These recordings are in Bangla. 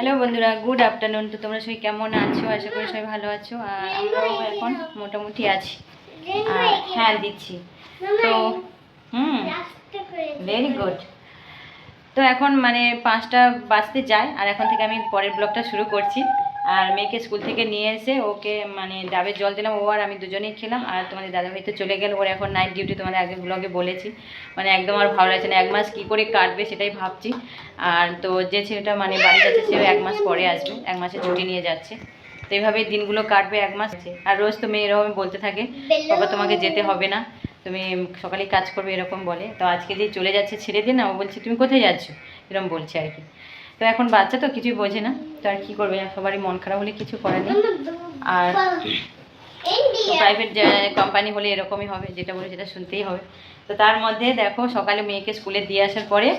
হ্যালো বন্ধুরা, গুড আফটারনুন। তো তোমরা সবাই কেমন আছো? আশা করি সবাই ভালো আছো। আর আমরাও এখন মোটামুটি আছি। আর হ্যাঁ, দিচ্ছি তো। Very good. তো এখন মানে 5টা বাজতে যায়, আর এখন থেকে আমি পরের ব্লগটা শুরু করছি। আর মেয়েকে স্কুল থেকে নিয়ে এসে ওকে মানে ডাবের জল দিলাম, ও আর আমি দুজনেই খেলাম। আর তোমাদের দাদাভাই তো চলে গেল, ওর এখন নাইট ডিউটি, তোমাদের আগের ব্লগে বলেছি। মানে একদম আর ভালো লাগছে না, 1 মাস কী করে কাটবে সেটাই ভাবছি। আর তো যে ছেলেটা মানে বাড়ি যাচ্ছে সেও 1 মাস পরে আসবে, 1 মাসের ছুটি নিয়ে যাচ্ছে। তো এইভাবেই দিনগুলো কাটবে 1 মাস। আর রোজ তো মেয়ে এরকম বলতে থাকে, বাবা তোমাকে যেতে হবে না, তুমি সকালে কাজ করবে, এরকম বলে। তো আজকে যে চলে যাচ্ছে ছেড়ে দিন না, ও বলছে তুমি কোথায় যাচ্ছ, এরকম বলছে আর কি। তো এখন বাচ্চা তো কিছুই বোঝে না, তো আর কী করবে, সবারই মন খারাপ হলে কিছু করার নেই। আর প্রাইভেট কোম্পানি হলে এরকমই হবে, যেটা বলে সেটা শুনতেই হবে। তো তার মধ্যে দেখো, সকালে মেয়েকে স্কুলে দিয়ে আসার পরে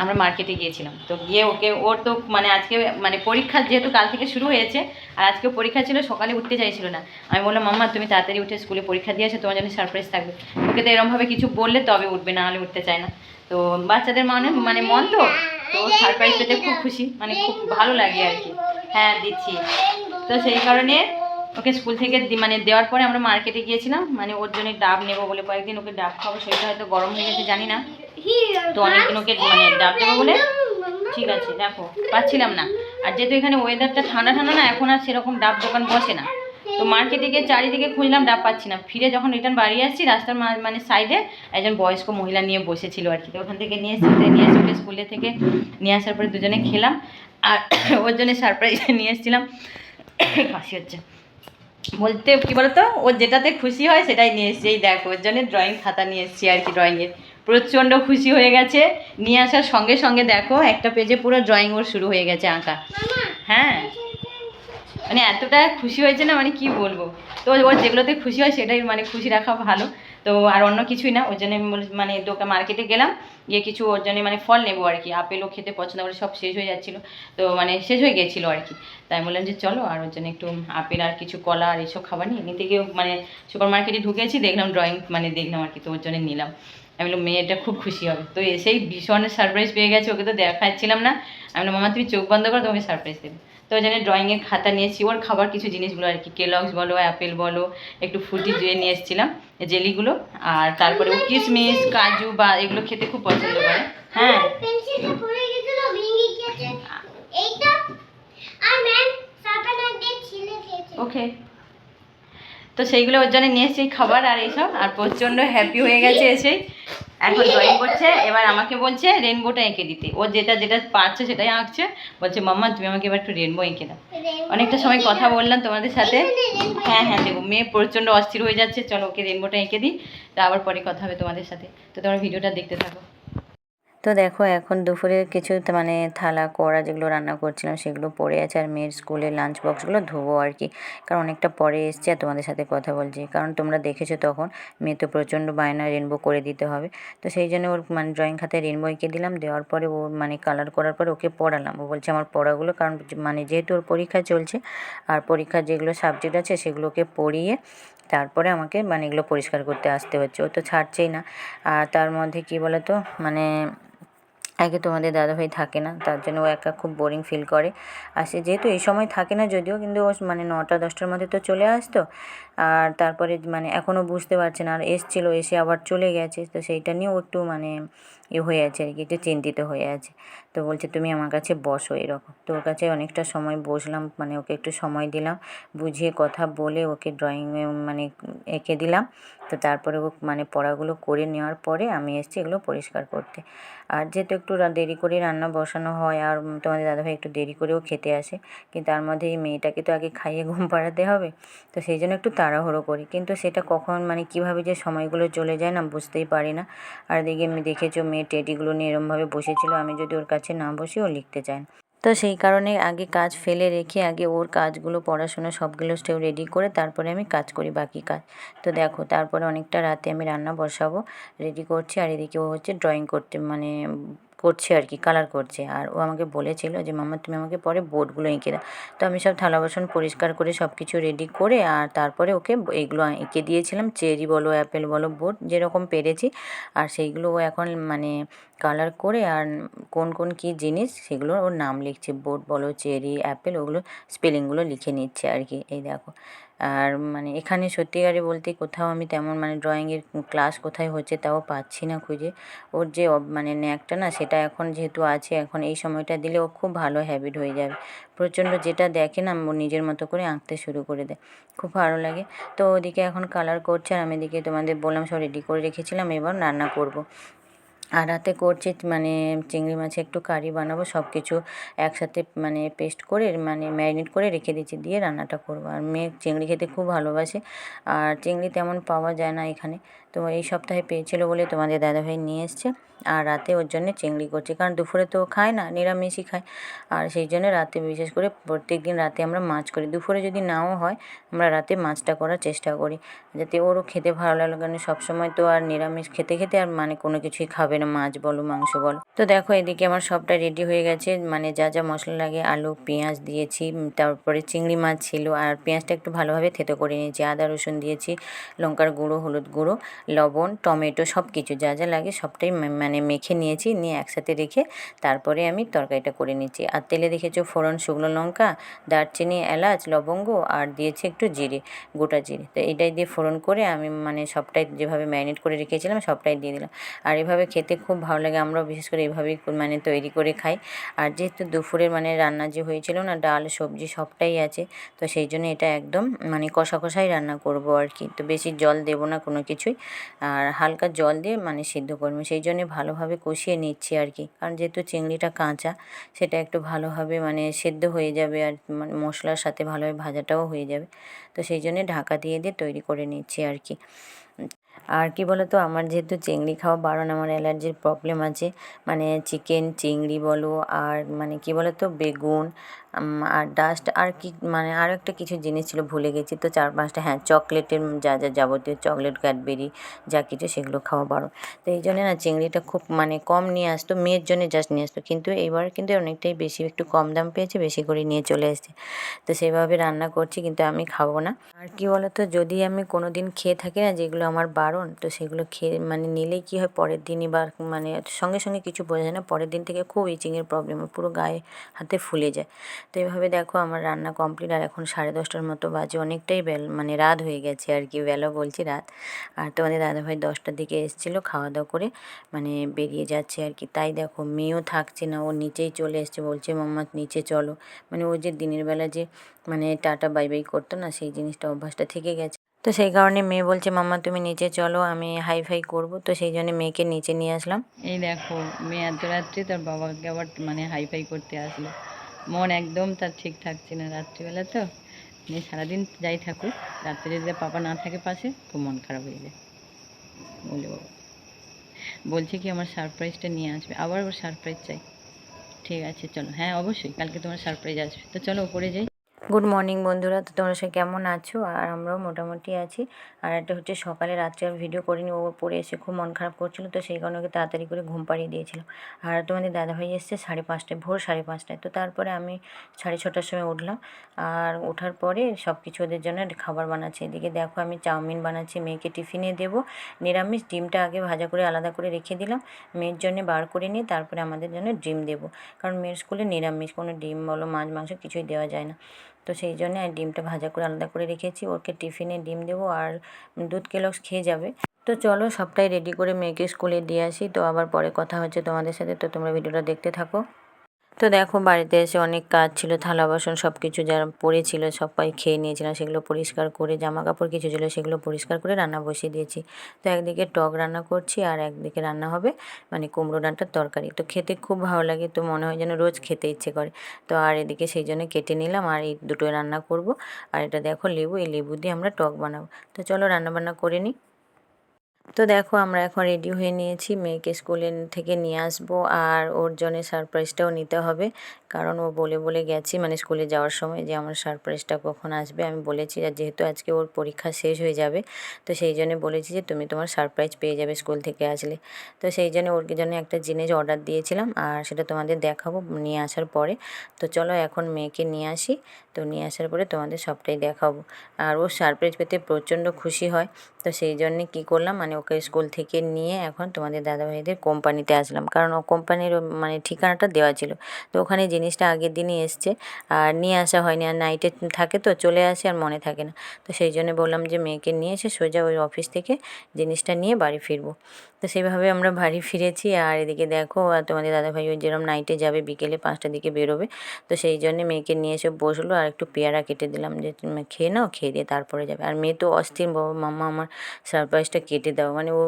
আমরা মার্কেটে গিয়েছিলাম। তো গিয়ে ওকে, ওর তো মানে আজকে মানে পরীক্ষা যেহেতু কাল থেকে শুরু হয়েছে, আর আজকেও পরীক্ষা ছিল, সকালে উঠতে চাইছিল না। আমি বললাম মাম্মা তুমি তাড়াতাড়ি উঠে স্কুলে পরীক্ষা দিয়ে আসো, তোমার জন্য সারপ্রাইজ থাকবে। ওকে তো এরমভাবে কিছু বললে তবে উঠবে, না হলে উঠতে চায় না। তো বাচ্চাদের মানে মন তো, তো সারপ্রাইজ পেতে খুব খুশি, মানে খুব ভালো লাগে আর কি। হ্যাঁ দিচ্ছি। তো সেই কারণে ওকে স্কুল থেকে মানে দেওয়ার পরে আমরা মার্কেটে গিয়েছিলাম, মানে ওর জন্য ডাব নেবো বলে। কয়েকদিন ওকে ডাব খাবো, সেটা হয়তো গরম হয়ে গেছে জানি না, তো অনেকদিন ওকে মানে ডাব দেবো বলে। ঠিক আছে, দেখো পাচ্ছিলাম না। আর যেহেতু এখানে ওয়েদারটা ঠান্ডা ঠান্ডা না, এখন আর সেরকম ডাব দোকান বসে না। তো মার্কেটে গিয়ে চারিদিকে খুঁজলাম, ডাব পাচ্ছি না। ফিরে যখন রিটার্ন বাড়ি আসছি, রাস্তার মানে সাইডে একজন বয়স্ক মহিলা নিয়ে বসেছিল আর কি। তো ওখান থেকে নিয়ে এসে ওকে স্কুলে থেকে নিয়ে আসার পরে দুজনে খেলাম। আর ওর জন্য সারপ্রাইজ নিয়ে এসেছিলাম, কাশি হচ্ছে বলতে, কী বলতো, ও যেটাতে খুশি হয় সেটাই নিয়ে এসছি। এই দেখো, ওর জন্য ড্রয়িং খাতা নিয়ে এসেছি আর কি। ড্রয়িংয়ের প্রচণ্ড খুশি হয়ে গেছে। নিয়ে আসার সঙ্গে সঙ্গে দেখো একটা পেজে পুরো ড্রয়িং ওর শুরু হয়ে গেছে, আঁকা। হ্যাঁ, মানে এতটা খুশি হয়েছে না, মানে কি বলবো। তো ওর যেগুলোতে খুশি হয় সেটাই মানে খুশি রাখা ভালো। তো আর অন্য কিছুই না, ওর জন্য মানে দোকান মার্কেটে গেলাম, গিয়ে কিছু ওর জন্য মানে ফল নেবো আর কি। আপেলও খেতে পছন্দ করে, সব শেষ হয়ে যাচ্ছিলো, তো মানে শেষ হয়ে গেছিলো আর কি। তাই বললাম যে চলো, আর ওর জন্য একটু আপেল আর কিছু কলা আর এইসব খাবার নিয়ে নিতে গিয়ে মানে সুপার মার্কেটে ঢুকেছি, দেখলাম ড্রয়িং মানে দেখলাম আর কি, তো ওর জন্য নিলাম। আমি বললাম মেয়েটা খুব খুশি হবে। তো এসেই ভীষণ সারপ্রাইজ পেয়ে গেছে, ওকে তো দেখাচ্ছিলাম না। আমি বললাম মামা তুমি চোখ বন্ধ করো, তোমাকে সারপ্রাইজ দেবে। তো ওই জন্য ড্রয়িংয়ের খাতা নিয়েছি, ওর খাবার কিছু জিনিসগুলো আর কি, কেলগস বলো, অ্যাপেল বলো, একটু ফ্রুটি দিয়ে নিয়ে এসেছিলাম, জেলিগুলো। আর তারপরে ও কিশমিশ, কাজু বা এগুলো খেতে খুব পছন্দ করে। হ্যাঁ, ওকে। তো সেইগুলো ওর জন্য নিয়ে এসেছি খাবার আর এইসব, আর প্রচণ্ড হ্যাপি হয়ে গেছে এসেই। এখন ড্রয়িং করছে, এবার আমাকে বলছে রেনবোটা এঁকে দিতে। ও যেটা যেটা পারছে সেটাই আঁকছে। বলছে মাম্মা তুমি আমাকে এবার একটু রেনবো এঁকে দাও। অনেকটা সময় কথা বললাম তোমাদের সাথে। হ্যাঁ হ্যাঁ দেবো। মেয়ে প্রচণ্ড অস্থির হয়ে যাচ্ছে, চলো ওকে রেনবোটা এঁকে দিই, তা আবার পরে কথা হবে তোমাদের সাথে। তো তোমরা ভিডিওটা দেখতে থাকো। তো দেখো, এখন দুপুরের কিছু মানে থালা কড়া যেগুলো রান্না করছিলাম সেগুলো পড়ে আছে, আর মেয়ের স্কুলের লাঞ্চ বক্সগুলো ধোবো আর কি। কারণ অনেকটা পরে এসছে আর তোমাদের সাথে কথা বলছি, কারণ তোমরা দেখেছো তখন মেয়ে তো প্রচণ্ড বায়না রেনবো করে দিতে হবে। তো সেই জন্য ওর মানে ড্রয়িং খাতায় রেনবো এঁকে দিলাম, দেওয়ার পরে ও মানে কালার করার পরে ওকে পড়ালাম। ও বলছে আমার পড়াগুলো, কারণ মানে যেহেতু ওর পরীক্ষা চলছে, আর পরীক্ষার যেগুলো সাবজেক্ট আছে সেগুলোকে পড়িয়ে তারপরে আমাকে মানে এগুলো পরিষ্কার করতে আসতে হচ্ছে, ও তো ছাড়ছেই না। আর তার মধ্যে কী বলো তো, মানে আগে তোমাদের দাদাভাই থাকে না, তার জন্য ও একা খুব বোরিং ফিল করে। আর সে যেহেতু এই সময় থাকে না যদিও, কিন্তু ও মানে 9টা-10টার মধ্যে তো চলে আসতো। আর তারপরে মানে এখনও বুঝতে পারছে না, আর এসছিলো, এসে আবার চলে গেছে। তো সেইটা নিয়েও একটু মানে হয়ে আছে আর কি, একটু চিন্তিত হয়ে আছে। তো বলছে তুমি আমার কাছে বসো এরকম। তো ওর কাছে অনেকটা সময় বসলাম, মানে ওকে একটু সময় দিলাম, বুঝিয়ে কথা বলে ওকে ড্রয়িংয়ে মানে এঁকে দিলাম। তো তারপরে ও মানে পড়াগুলো করে নেওয়ার পরে আমি এসেছি এগুলো পরিষ্কার করতে। আর যেহেতু একটু দেরি করে রান্না বসানো হয়, আর তোমাদের দাদাভাই একটু দেরি করেও খেতে আসে, কিন্তু তার মধ্যে এই মেয়েটাকে তো আগে খাইয়ে ঘুম পাড়াতে হবে। তো সেই জন্য একটু তাড়াহুড়ো করি, কিন্তু সেটা কখন মানে কীভাবে যে সময়গুলো চলে যায় না, বুঝতেই পারি না। আর এদিকে আমি দেখেছো মেয়ে টেডিগুলো নিয়ে এরমভাবে বসেছিল, আমি যদি ওর কাছে না বসি ও লিখতে চায় না। তো সেই কারণে আগে কাজ ফেলে রেখে আগে ওর কাজগুলো, পড়াশোনা সবগুলো স্টেপ রেডি করে তারপরে আমি কাজ করি বাকি কাজ। তো দেখো, তারপরে অনেকটা রাতে আমি রান্না বসাবো, রেডি করছি, আর এদিকে ও হচ্ছে ড্রয়িং করতে মানে করছে আর কি, কালার করছে। আর ও আমাকে বলেছিল যে মাম্মা তুমি আমাকে পরে বোর্ডগুলো এঁকে দাও। তো আমি সব থালা বাসন পরিষ্কার করে সব কিছু রেডি করে আর তারপরে ওকে এইগুলো এঁকে দিয়েছিলাম, চেরি বলো অ্যাপেল বলো বোর্ড যেরকম পেরেছি। আর সেইগুলো ও এখন মানে কালার করে আর কোন কোন কী জিনিস সেগুলো ওর নাম লিখছে, বোর্ড বলো চেরি অ্যাপেল ওগুলো স্পেলিংগুলো লিখে নিচ্ছে আর কি। এই দেখো। আর মানে এখানে সত্যিকারে বলতে কোথাও আমি তেমন মানে ড্রয়িংয়ের ক্লাস কোথায় হচ্ছে তাও পাচ্ছি না খুঁজে। ওর যে মানে ন্যাকটা না সেটা এখন যেহেতু আছে, এখন এই সময়টা দিলে ও খুব ভালো হ্যাবিট হয়ে যাবে। প্রচণ্ড যেটা দেখে না ও নিজের মতো করে আঁকতে শুরু করে দেয়, খুব ভালো লাগে। তো ওদিকে এখন কালার করছে আর আমি এদিকে তোমাদের বললাম সব রেডি করে রেখেছিলাম, এবার রান্না করব। আর রাতে করছি মানে চিংড়ি মাছে একটু কারি বানাবো, সব কিছু একসাথে মানে পেস্ট করে মানে ম্যারিনেট করে রেখে দিচ্ছি, দিয়ে রান্নাটা করবো। আর মেয়ে চিংড়ি খেতে খুব ভালোবাসে, আর চিংড়ি তেমন পাওয়া যায় না এখানে, তো এই সপ্তাহে পেয়েছিল বলে তোমাদের দাদাভাই নিয়ে এসছে। আর রাতে ওর জন্যে চিংড়ি করছি, কারণ দুপুরে তো খায় না, নিরামিষই খায়। আর সেই জন্য রাতে বিশেষ করে প্রত্যেক দিন রাতে আমরা মাছ করি, দুপুরে যদি নাও হয় আমরা রাতে মাছটা করার চেষ্টা করি, যাতে ওরও খেতে ভালো লাগে। কারণ সবসময় তো আর নিরামিষ খেতে খেতে আর মানে কোনো কিছুই খাবে না, মাছ বলো মাংস বলো। তো দেখো এদিকে আমার সবটা রেডি হয়ে গেছে, মানে যা যা মশলা লাগে আলু পেঁয়াজ দিয়েছি, তারপরে চিংড়ি মাছ ছিল আর পেঁয়াজটা একটু ভালোভাবে থেতো করে নিয়েছি, আদা রসুন দিয়েছি, লঙ্কার গুঁড়ো হলুদ গুঁড়ো লবণ টমেটো সব কিছু যা যা লাগে সবটাই মানে মেখে নিয়েছি, নিয়ে একসাথে রেখে তারপরে আমি তরকারিটা করে নিচ্ছি। আর তেলে দেখেছো ফোড়ন শুকনো লঙ্কা দারচিনি এলাচ লবঙ্গ আর দিয়েছি একটু জিরে, গোটা জিরে। তো এটাই দিয়ে ফোড়ন করে আমি মানে সবটাই যেভাবে ম্যারিনেট করে রেখেছিলাম সবটাই দিয়ে দিলাম। আর এভাবে খেতে খুব ভালো লাগে, আমরাও বিশেষ করে এভাবেই মানে তৈরি করে খাই। আর যেহেতু দুপুরের মানে রান্না যে হয়েছিল না, ডাল সবজি সবটাই আছে, তো সেই জন্য এটা একদম মানে কষা কষাই রান্না করব আর কি। তো বেশি জল দেবো না কোনো কিছুই, আর হালকা জল দিয়ে মানে সিদ্ধ করবো, সেই জন্যে ভালোভাবে কষিয়ে নিচ্ছি আর কি। কারণ যেহেতু চিংড়িটা কাঁচা সেটা একটু ভালোভাবে মানে সেদ্ধ হয়ে যাবে আর মানে মশলার সাথে ভালোভাবে ভাজাটাও হয়ে যাবে, তো সেই জন্যে ঢাকা দিয়ে দিয়ে তৈরি করে নিচ্ছি আর কি। আর কি বলো তো, আমার যেহেতু চিংড়ি খাওয়া বারণ, আমার অ্যালার্জির প্রবলেম আছে, মানে চিকেন চিংড়ি বলো আর মানে কি বলো তো বেগুন আর ডাস্ট আর কি মানে আরও একটা কিছু জিনিস ছিল ভুলে গেছি, তো 4-5টা, হ্যাঁ চকলেটের যা যা যাবতীয় চকলেট ক্যাডবেরি যা কিছু সেগুলো খাওয়া বারণ। তো এই জন্যে না চিংড়িটা খুব মানে কম নিয়ে আসতো, মেয়ের জন্য জাস্ট নিয়ে আসতো, কিন্তু এইবার কিন্তু অনেকটাই বেশি একটু কম দাম পেয়েছে, বেশি করে নিয়ে চলে এসেছে। তো সেভাবে রান্না করছি, কিন্তু আমি খাবো না। আর কি বলো তো, যদি আমি কোনো দিন খেয়ে থাকি না যেগুলো আমার বারণ, তো সেগুলো খেয়ে মানে নিলেই কী হয় পরের দিনই বা মানে সঙ্গে সঙ্গে কিছু বোঝা যায় না, পরের দিন থেকে খুব ইচিংয়ের প্রবলেম হয়, পুরো গায়ে হাতে ফুলে যায়। তো এইভাবে দেখো আমার রান্না কমপ্লিট, আর এখন 10:30টার মতো বাজে, অনেকটাই মানে রাত হয়ে গেছে আর কি, বেলা বলছি রাত। আর তোমাদের দাদাভাই 10টার দিকে এসেছিলো, খাওয়া দাওয়া করে মানে বেরিয়ে যাচ্ছে আর কি। তাই দেখো মেয়েও থাকছে না, ও নিচেই চলে এসছে, বলছে মাম্মা নিচে চলো। মানে ও যে দিনের বেলা যে মানে টাটা বাই বাই করতো না, সেই জিনিসটা অভ্যাসটা থেকে গেছে। তো সেই কারণে মেয়ে বলছে মাম্মা তুমি নিচে চলো, আমি হাই ফাই করবো, তো সেই জন্য মেয়েকে নিচে নিয়ে আসলাম। এই দেখো মেয়ে এত রাত্রে তার বাবাকে আবার মানে হাই ফাই করতে আসলো, মন একদম তার ঠিক থাকছে না রাত্রিবেলা, তো মেয়ে সারাদিন যাই থাকুক, রাত্রে যদি পাপা না থাকে পাশে খুব মন খারাপ হয়ে যায়। বলে বাবা বলছে কি আমার সারপ্রাইজটা নিয়ে আসবে, আবার ওর সারপ্রাইজ চাই। ঠিক আছে চলো, হ্যাঁ অবশ্যই কালকে তোমার সারপ্রাইজ আসবে, তো চলো উপরে যাই। গুড মর্নিং বন্ধুরা, তো তোমরা সবাই কেমন আছো? আর আমরাও মোটামুটি আছি। আর এটা হচ্ছে সকালে, রাত্রে আর ভিডিও করিনি, ও পড়ে এসে খুব মন খারাপ করছিল, তো সেই কারণে ওকে তাড়াতাড়ি করে ঘুম পাড়িয়ে দিয়েছিল। আর তোমাদের দাদাভাই এসছে 5:30টায়, ভোর 5:30টায়। তো তারপরে আমি 6:30টার সময় উঠলাম, আর ওঠার পরে সব কিছু ওদের জন্য খাবার বানাচ্ছি। এদিকে দেখো আমি চাউমিন বানাচ্ছি, মেয়েকে টিফিনে দেবো নিরামিষ, ডিমটা আগে ভাজা করে আলাদা করে রেখে দিলাম, মেয়ের জন্য বার করে নিয়ে তারপরে আমাদের জন্য ডিম দেবো, কারণ মেয়ের স্কুলে নিরামিষ, কোনো ডিম বলো মাছ মাংস কিছুই দেওয়া যায় না। তো সেই জন্য ডিমটা ভাজা করে আলাদা করে রেখেছি, ওকে টিফিনে ডিম দেবো আর দুধ কেলক্স খেয়ে যাবে। তো চলো সবটাই রেডি করে মেয়েকে স্কুলে দিয়ে আসি, তো আবার পরে কথা হচ্ছে তোমাদের সাথে, তো তোমরা ভিডিওটা দেখতে থাকো। তো দেখো বাড়িতে এসে অনেক কাজ ছিল, থালা বাসন সব কিছু যারা পড়েছিল সবাই খেয়ে নিয়েছিলাম, সেগুলো পরিষ্কার করে, জামা কাপড় কিছু ছিল সেগুলো পরিষ্কার করে রান্না বসিয়ে দিয়েছি। তো একদিকে টক রান্না করছি আর একদিকে রান্না হবে মানে কুমড়ো ডাঁটার তরকারি, তো খেতে খুব ভালো লাগে, তো মনে হয় যেন রোজ খেতে ইচ্ছে করে। তো আর এদিকে সেই জন্য কেটে নিলাম, আর এই দুটোই রান্না করব। আর এটা দেখো লেবু, এই লেবু দিয়ে আমরা টক বানাবো। তো চলো রান্না বান্না করে নিই। তো দেখো আমরা এখন রেডি হয়ে নিয়েছি, মেয়েকে স্কুলে থেকে নিয়ে আসবো আর ওর জন্য সারপ্রাইজটাও নিতে হবে, কারণ ও বলে বলে গেছি মানে স্কুলে যাওয়ার সময় যে আমার সারপ্রাইজটা কখন আসবে। আমি বলেছি আর যেহেতু আজকে ওর পরীক্ষা শেষ হয়ে যাবে তো সেই জন্য বলেছি যে তুমি তোমার সারপ্রাইজ পেয়ে যাবে স্কুল থেকে আসলে। তো সেই জন্য ওর জন্য একটা জিনিস অর্ডার দিয়েছিলাম আর সেটা তোমাদের দেখাবো নিয়ে আসার পরে। তো চলো এখন মেয়েকে নিয়ে আসি, তো নিয়ে আসার পরে তোমাদের সবটাই দেখাবো। আর ও সারপ্রাইজ পেতে প্রচণ্ড খুশি হয়, তো সেই জন্যে কী করলাম মানে ওকে স্কুল থেকে নিয়ে এখন তোমাদের দাদাভাইদের কোম্পানিতে আসলাম, কারণ ও কোম্পানির মানে ঠিকানাটা দেওয়া ছিল। তো ওখানে জিনিসটা আগের দিনই এসছে আর নিয়ে আসা হয়নি, আর নাইটে থাকে তো চলে আসে আর মনে থাকে না। তো সেই জন্য বললাম যে মেয়েকে নিয়ে এসে সোজা ওই অফিস থেকে জিনিসটা নিয়ে বাড়ি ফিরবো। তো সেইভাবে আমরা বাড়ি ফিরেছি। আর এদিকে দেখো আর তোমাদের দাদাভাই ওই যেরকম নাইটে যাবে বিকেলে 5টার দিকে বেরোবে, তো সেই জন্যে মেয়েকে নিয়ে এসে বসলো আর একটু পেয়ারা কেটে দিলাম যে তুমি খেয়ে নাও, খেয়ে দিয়ে তারপরে যাবে। আর মেয়ে তো অস্থির, বাবা মাম্মা আমার সারপ্রাইজটা কেটে দাও, মানে ও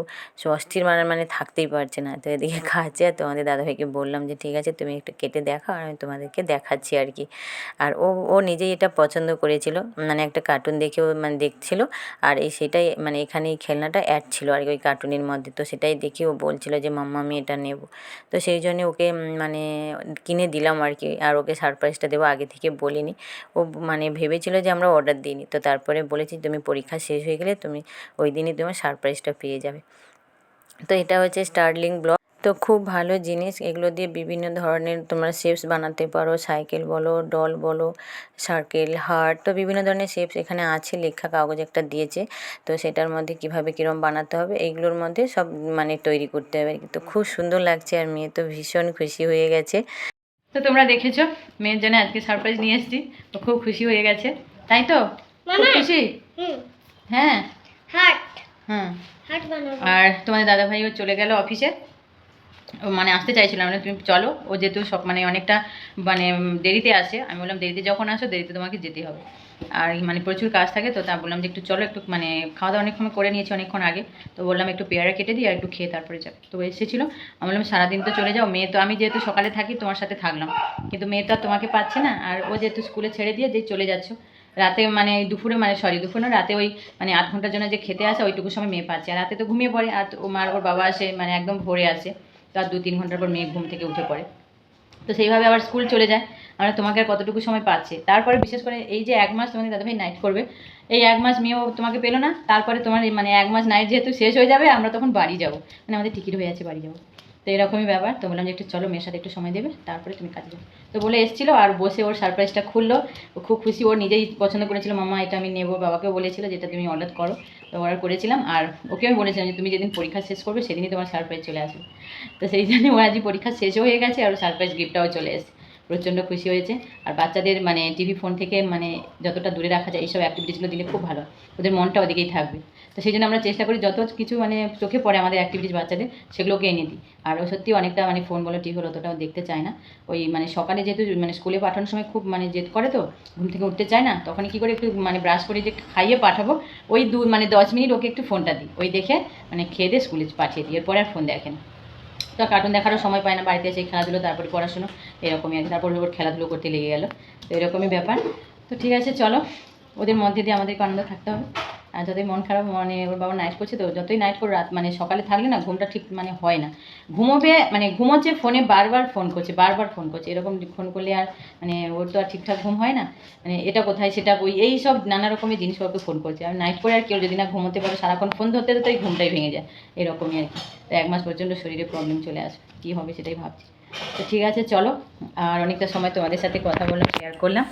অস্থির মানে থাকতেই পারছে না। তো এদিকে খাচ্ছে আর তোমাদের দাদাভাইকে বললাম যে ঠিক আছে তুমি একটু কেটে দেখাও আর আমি তোমাদেরকে দেখাচ্ছি আর কি। আর ও ও নিজেই এটা পছন্দ করেছিল, মানে একটা কার্টুন দেখে ও মানে দেখছিল আর সেটাই মানে এখানে এই খেলনাটা অ্যাড ছিল আর কি ওই কার্টুনের মধ্যে, তো সেটাই দেখে ও বলছিল যে মাম্মা আমি এটা নেব। তো সেই জন্যে ওকে মানে কিনে দিলাম আর কি। আর ওকে সারপ্রাইজটা দেবো আগে থেকে বলিনি, ও মানে ভেবেছিল যে আমরা অর্ডার দিইনি। তো তারপরে বলেছি তুমি পরীক্ষা শেষ হয়ে গেলে তুমি ওই দিনই তোমার সারপ্রাইজটা পেয়ে যাবে। তো এটা হচ্ছে স্টারলিং ব্লক। তো খুব ভালো জিনিস, এগুলো দিয়ে বিভিন্ন ধরনের তোমরা শেপস বানাতে পারো, সাইকেল বলো, ডল বলো, সার্কেল, হার্ট, তো বিভিন্ন ধরনের শেপস এখানে আছে লেখা, কাগজ একটা দিয়েছে। তো সেটার মধ্যে কীভাবে কীরকম বানাতে হবে এইগুলোর মধ্যে সব মানে তৈরি করতে হবে। তো খুব সুন্দর লাগছে আর মেয়ে তো ভীষণ খুশি হয়ে গেছে। তো তোমরা দেখেছো মেয়ের জন্য আজকে সারপ্রাইজ নিয়ে এসেছি, তো খুব খুশি হয়ে গেছে, তাই তো? খুব খুশি। হ্যাঁ হ্যাঁ। আর তোমাদের দাদাভাইও চলে গেল অফিসে, মানে আসতে চাইছিলাম না, তুমি চলো, ও যেহেতু সব মানে অনেকটা মানে দেরিতে আসে, আমি বললাম দেরিতে যখন আসো দেরিতে তোমাকে যেতে হবে, আর মানে প্রচুর কাজ থাকে। তো তা বললাম যে একটু চলো, একটু মানে খাওয়া দাওয়া অনেকক্ষণ করে নিয়েছি অনেকক্ষণ আগে, তো বললাম একটু পেয়ারা কেটে দিই আর একটু খেয়ে তারপরে যাবে। তো এসেছিলো, আমি বললাম সারাদিন তো চলে যাও, মেয়ে তো আমি যেহেতু সকালে থাকি তোমার সাথে থাকলাম, কিন্তু মেয়ে তো আর তোমাকে পাচ্ছে না, আর ও যেহেতু স্কুলে ছেড়ে দিয়ে যে চলে যাচ্ছ রাতে মানে দুপুরে মানে দুপুরে না রাতে ওই মানে 8 ঘন্টার জন্য যে খেতে আসে ওইটুকু সময় মেয়ে পাচ্ছে, আর রাতে তো ঘুমিয়ে পড়ে, আর ও মার ওর বাবা আসে মানে একদম ভোরে আসে, তার 2-3 ঘন্টার পর মেয়ে ঘুম থেকে উঠে পড়ে, তো সেইভাবে আবার স্কুল চলে যায়। আমরা তোমাকে আর কতটুকু সময় পাচ্ছে, তারপরে বিশেষ করে এই যে 1 মাস তোমাদের দাদাভাই নাইট করবে, এই 1 মাস মেয়েও তোমাকে পেলো না, তারপরে তোমার মানে 1 মাস নাইট যেহেতু শেষ হয়ে যাবে আমরা তখন বাড়ি যাবো, মানে আমাদের টিকিট হয়ে আছে বাড়ি যাবো। তো এরকমই ব্যাপার, তো বললাম যে একটু চলো মেয়ের সাথে একটু সময় দেবে তারপরে তুমি কাজে যাবে। তো বলে এসেছিলো আর বসে ওর সারপ্রাইজটা খুললো, ও খুব খুশি, ওর নিজেই পছন্দ করেছিল মাম্মা এটা আমি নেবো, বাবাকেও বলেছিল যেটা তুমি অর্ডার করো, তো অর্ডার করেছিলাম। আর ওকে আমি বলেছিলাম যে তুমি যেদিন পরীক্ষা শেষ করবে সেদিনই তোমার সারপ্রাইজ চলে আসবে। তো সেই জন্য ওর আজই পরীক্ষা শেষও হয়ে গেছে আর সারপ্রাইজ গিফটটাও চলে এসেছে, প্রচণ্ড খুশি হয়েছে। আর বাচ্চাদের মানে টিভি ফোন থেকে মানে যতটা দূরে রাখা যায় এইসব অ্যাক্টিভিটিসগুলো দিলে খুব ভালো, ওদের মনটা ওদিকেই থাকবে। তো সেই জন্য আমরা চেষ্টা করি যত কিছু মানে চোখে পড়ে আমাদের অ্যাক্টিভিটিস বাচ্চাদের সেগুলোকে এনে দিই। আর ও সত্যি অনেকটা মানে ফোন বলো টিভি হলো অতটাও দেখতে চায় না, ওই মানে সকালে যেহেতু মানে স্কুলে পাঠানোর সময় খুব মানে জেদ করে, তো ঘুম থেকে উঠতে চায় না, তখন কী করে একটু মানে ব্রাশ করে যে খাইয়ে পাঠাবো ওই মানে 10 মিনিট ওকে একটু ফোনটা দিই, ওই দেখে মানে খেয়ে দিয়ে স্কুলে পাঠিয়ে দিই, এরপরে আর ফোন দেখে না। তো কার্টুন দেখারও সময় পায় না, বাড়িতে এসে খেলাধুলো তারপরে পড়াশুনো এরকমই আছে, তারপর ওর খেলাধুলো করতে লেগে গেল, তো এরকমই ব্যাপার। তো ঠিক আছে চলো, ওদের মধ্যে দিয়ে আমাদেরকে আনন্দ থাকতে হবে। আর যতই মন খারাপ মানে ওর বাবা নাইট করছে, তো যতই নাইট করে রাত মানে সকালে থাকলে না ঘুমটা ঠিক মানে হয় না, ঘুমোবে মানে ঘুমোচ্ছে ফোনে বারবার ফোন করছে এরকম ফোন করলে আর মানে ওর তো আর ঠিকঠাক ঘুম হয় না, মানে এটা কোথায় সেটা কই এই সব নানা রকমের জিনিস ওকে ফোন করছে। আর নাইট করে আর কেউ যদি না ঘুমোতে পারে সারাক্ষণ ফোন ধরতে ধরতে ঘুমটাই ভেঙে যায়, এরকমই আর কি। তো 1 মাস পর্যন্ত শরীরে প্রবলেম চলে আসবে, কী হবে সেটাই ভাবছি। তো ঠিক আছে চলো, আর অনেকটা সময় তোমাদের সাথে কথা বললাম, শেয়ার করলাম।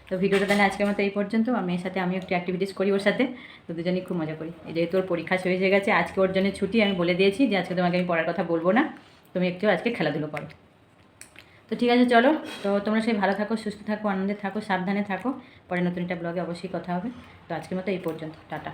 তো ভিডিওটা তাহলে আজকের মতো এই পর্যন্ত। আর মেয়ের সাথে আমি একটু অ্যাক্টিভিটিস করি ওর সাথে, তো দুজনেই খুব মজা করি। যেহেতু ওর পরীক্ষা শেষ হয়ে গেছে আজকে ওর জন্য ছুটি, আমি বলে দিয়েছি যে আজকে তোমাকে আমি পড়ার কথা বলবো না, তুমি একটু আজকে খেলাধুলো করো। তো ঠিক আছে চলো, তো তোমরা সেই ভালো থাকো, সুস্থ থাকো, আনন্দে থাকো, সাবধানে থাকো, পরে নতুন একটা ব্লগে অবশ্যই কথা হবে। তো আজকের মতো এই পর্যন্ত, টাটা।